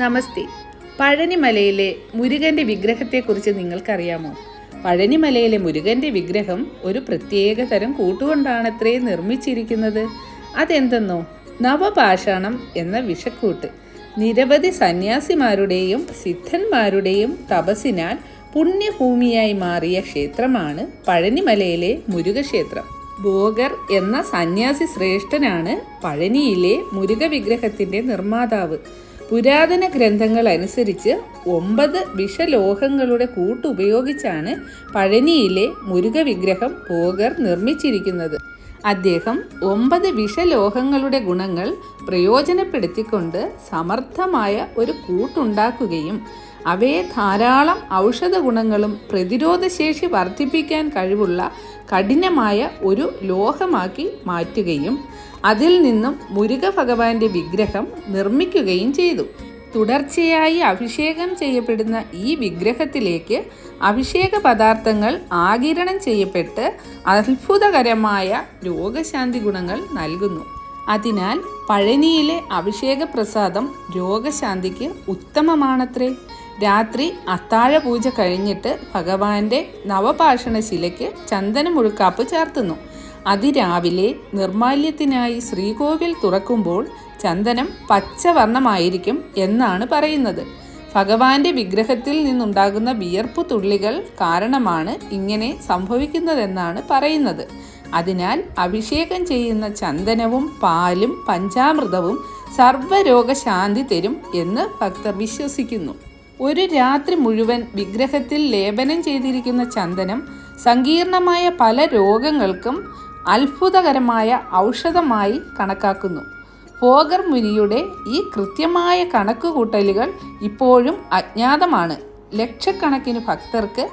നമസ്തേ. പഴനിമലയിലെ മുരുകൻ്റെ വിഗ്രഹത്തെക്കുറിച്ച് നിങ്ങൾക്കറിയാമോ? പഴനിമലയിലെ മുരുകൻ്റെ വിഗ്രഹം ഒരു പ്രത്യേക തരം കൂട്ടുകൊണ്ടാണത്രേ നിർമ്മിച്ചിരിക്കുന്നത്. അതെന്തെന്നോ? നവപാഷാണം എന്ന വിഷക്കൂട്ട്. നിരവധി സന്യാസിമാരുടെയും സിദ്ധന്മാരുടെയും തപസ്സിനാൽ പുണ്യഭൂമിയായി മാറിയ ക്ഷേത്രമാണ് പഴനിമലയിലെ മുരുകക്ഷേത്രം. ഭോഗർ എന്ന സന്യാസി ശ്രേഷ്ഠനാണ് പഴനിയിലെ മുരുക വിഗ്രഹത്തിൻ്റെ നിർമ്മാതാവ്. പുരാതന ഗ്രന്ഥങ്ങൾ അനുസരിച്ച് 9 വിഷലോഹങ്ങളുടെ കൂട്ടുപയോഗിച്ചാണ് പഴനിയിലെ മുരുക വിഗ്രഹം ഭോഗർ നിർമ്മിച്ചിരിക്കുന്നത്. അദ്ദേഹം 9 വിഷലോഹങ്ങളുടെ ഗുണങ്ങൾ പ്രയോജനപ്പെടുത്തിക്കൊണ്ട് സമർത്ഥമായ ഒരു കൂട്ടുണ്ടാക്കുകയും അവയെ ധാരാളം ഔഷധ ഗുണങ്ങളും പ്രതിരോധശേഷി വർദ്ധിപ്പിക്കാൻ കഴിവുള്ള കഠിനമായ ഒരു ലോഹമാക്കി മാറ്റുകയും അതിൽ നിന്നും മുരുക ഭഗവാന്റെ വിഗ്രഹം നിർമ്മിക്കുകയും ചെയ്തു. തുടർച്ചയായി അഭിഷേകം ചെയ്യപ്പെടുന്ന ഈ വിഗ്രഹത്തിലേക്ക് അഭിഷേക പദാർത്ഥങ്ങൾ ആഗിരണം ചെയ്യപ്പെട്ട് അത്ഭുതകരമായ രോഗശാന്തി ഗുണങ്ങൾ നൽകുന്നു. അതിനാൽ പഴനിയിലെ അഭിഷേക പ്രസാദം രോഗശാന്തിക്ക് ഉത്തമമാണത്രേ. രാത്രി അത്താഴ പൂജ കഴിഞ്ഞിട്ട് ഭഗവാന്റെ നവപാഷണ ശിലയ്ക്ക് ചന്ദനമുഴുക്കാപ്പ് ചാർത്തുന്നു. അതിരാവിലെ നിർമാല്യത്തിനായി ശ്രീകോവിൽ തുറക്കുമ്പോൾ ചന്ദനം പച്ചവർണ്ണമായിരിക്കും എന്നാണ് പറയുന്നത്. ഭഗവാന്റെ വിഗ്രഹത്തിൽ നിന്നുണ്ടാകുന്ന വിയർപ്പു തുള്ളികൾ കാരണമാണ് ഇങ്ങനെ സംഭവിക്കുന്നതെന്നാണ് പറയുന്നത്. അതിനാൽ അഭിഷേകം ചെയ്യുന്ന ചന്ദനവും പാലും പഞ്ചാമൃതവും സർവ്വരോഗശാന്തി തരും എന്ന് ഭക്തർ വിശ്വസിക്കുന്നു. ഒരു രാത്രി മുഴുവൻ വിഗ്രഹത്തിൽ ലേപനം ചെയ്തിരിക്കുന്ന ചന്ദനം സങ്കീർണമായ പല രോഗങ്ങൾക്കും അത്ഭുതകരമായ ഔഷധമായി കണക്കാക്കുന്നു. ഭോഗർ മുനിയുടെ ഈ കൃത്യമായ കണക്കുകൂട്ടലുകൾ ഇപ്പോഴും അജ്ഞാതമാണ്. ലക്ഷക്കണക്കിന് ഭക്തർക്ക്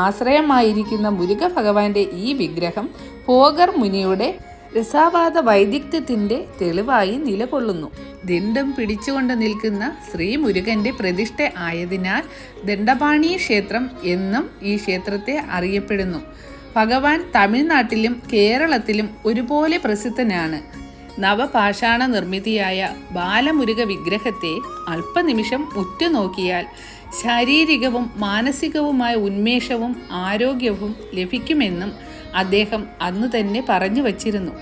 ആശ്രയമായിരിക്കുന്ന മുരുക ഭഗവാന്റെ ഈ വിഗ്രഹം ഭോഗർ മുനിയുടെ രസാവാദ വൈദഗ്ധ്യത്തിൻ്റെ തെളിവായി നിലകൊള്ളുന്നു. ദണ്ഡം പിടിച്ചുകൊണ്ട് നിൽക്കുന്ന ശ്രീ മുരുകൻ്റെ പ്രതിഷ്ഠ ആയതിനാൽ ദണ്ഡപാണി ക്ഷേത്രം എന്നും ഈ ക്ഷേത്രത്തെ അറിയപ്പെടുന്നു. ഭഗവാൻ തമിഴ്നാട്ടിലും കേരളത്തിലും ഒരുപോലെ പ്രസിദ്ധനാണ്. നവപാഷാണ നിർമ്മിതിയായ ബാലമുരുക വിഗ്രഹത്തെ അല്പനിമിഷം ഉറ്റുനോക്കിയാൽ ശാരീരികവും മാനസികവുമായ ഉന്മേഷവും ആരോഗ്യവും ലഭിക്കുമെന്നും അദ്ദേഹം അന്നു തന്നെ പറഞ്ഞു വച്ചിരുന്നു.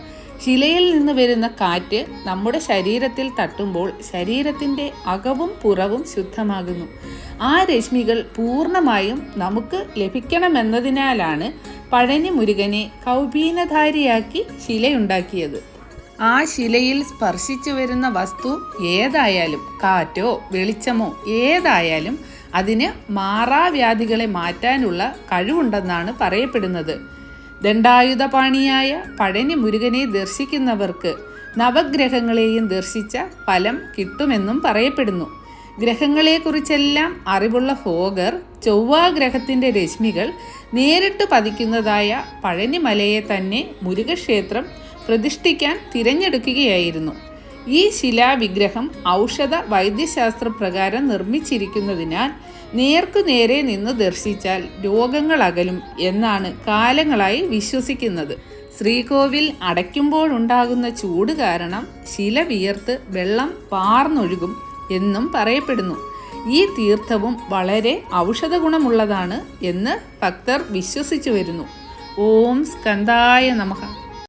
ശിലയിൽ നിന്ന് വരുന്ന കാറ്റ് നമ്മുടെ ശരീരത്തിൽ തട്ടുമ്പോൾ ശരീരത്തിൻ്റെ അകവും പുറവും ശുദ്ധമാകുന്നു. ആ രശ്മികൾ പൂർണ്ണമായും നമുക്ക് ലഭിക്കണമെന്നതിനാലാണ് പഴനി മുരുകനെ കൗപീനധാരിയാക്കി ശിലയുണ്ടാക്കിയത്. ആ ശിലയിൽ സ്പർശിച്ചു വരുന്ന വസ്തു ഏതായാലും, കാറ്റോ വെളിച്ചമോ ഏതായാലും അതിന് മാറാവ്യാധികളെ മാറ്റാനുള്ള കഴിവുണ്ടെന്നാണ് പറയപ്പെടുന്നത്. ദണ്ഡായുധപാണിയായ പഴനി മുരുകനെ ദർശിക്കുന്നവർക്ക് നവഗ്രഹങ്ങളെയും ദർശിച്ച ഫലം കിട്ടുമെന്നും പറയപ്പെടുന്നു. ഗ്രഹങ്ങളെക്കുറിച്ചെല്ലാം അറിവുള്ള ഭോഗർ ചൊവ്വാഗ്രഹത്തിൻ്റെ രശ്മികൾ നേരിട്ട് പതിക്കുന്നതായ പഴനിമലയെ തന്നെ മുരുകക്ഷേത്രം പ്രതിഷ്ഠിക്കാൻ തിരഞ്ഞെടുക്കുകയായിരുന്നു. ഈ ശിലാവിഗ്രഹം ഔഷധ വൈദ്യശാസ്ത്ര പ്രകാരം നിർമ്മിച്ചിരിക്കുന്നതിനാൽ നേർക്കുനേരെ നിന്ന് ദർശിച്ചാൽ രോഗങ്ങൾ അകലും എന്നാണ് കാലങ്ങളായി വിശ്വസിക്കുന്നത്. ശ്രീകോവിൽ അടയ്ക്കുമ്പോഴുണ്ടാകുന്ന ചൂട് കാരണം ശില വിയർത്ത് വെള്ളം പാർന്നൊഴുകും എന്നും പറയപ്പെടുന്നു. ഈ തീർത്ഥവും വളരെ ഔഷധ ഗുണമുള്ളതാണ് എന്ന് ഭക്തർ വിശ്വസിച്ചു വരുന്നു. ഓം സ്കന്ദായ നമഃ.